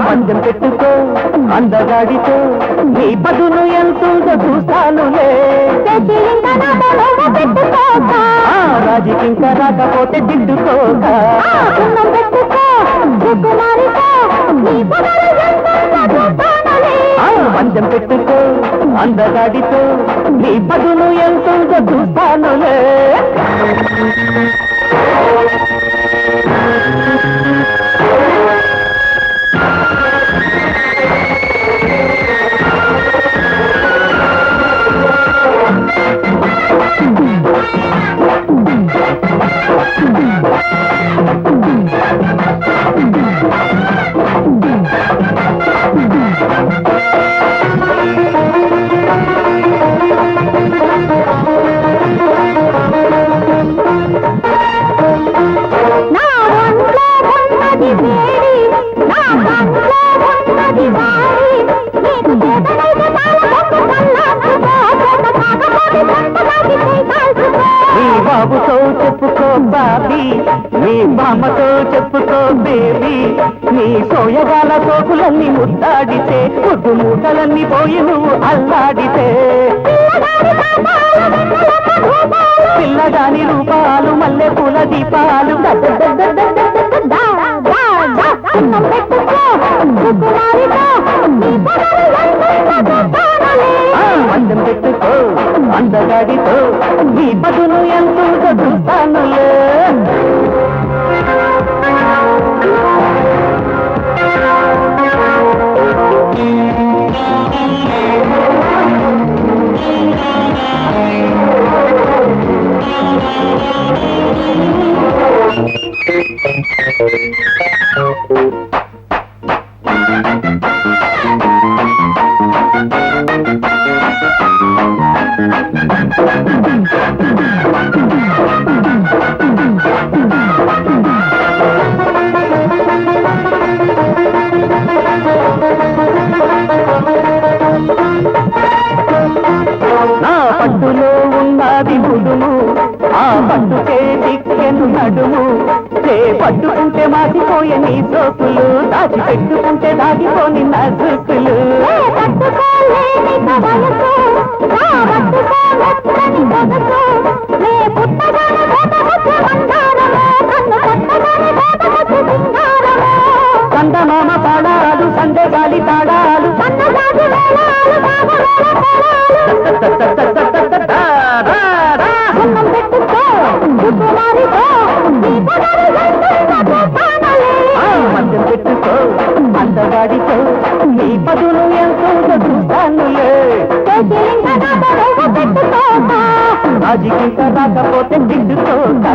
మందం పెట్టుకో అందగాడితో నీ పదును ఎంతుందో చూస్తానులే. రాజుకింకా రాకపోతే దిద్దుకోక. మందం పెట్టుకో అందగాడితో నీ పదును ఎంతుందో చూస్తానులే. నీ బాబుతో చెప్పుకో బాబీ, నీ బామ్మతో చెప్పుకో బేబీ. నీ సోయగాల సోకులన్నీ ముద్దాడితే ముద్దు మూటలన్నీ పోయి నువ్వు అల్లాడితే. పిల్లగాని రూపాలు మల్లె పూల దీపాలు. అందం పెట్టుకో అందగాడితో నీ బదులు ఎంతో చూస్తానులే. నా పట్టులో ఉన్నది గుడుము, ఆ పట్టుకే దిక్కెను నడుము. పట్టుకుంటే మాసిపోయే నీ సోకులు, దాచి పెట్టుకుంటే దాగిపోని నా సూకులు. కందమామ పాడాలు సందగాలి తాడాలు. మందం పెట్టుకో అందగాడితో నీ పదులు ఎంతో చూస్తానులే. రాజుకింకా రాకపోతే దిద్దుకోక.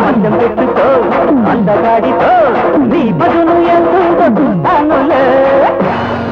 మందం పెట్టుకో అందగాడితో నీ పదులు ఎంతో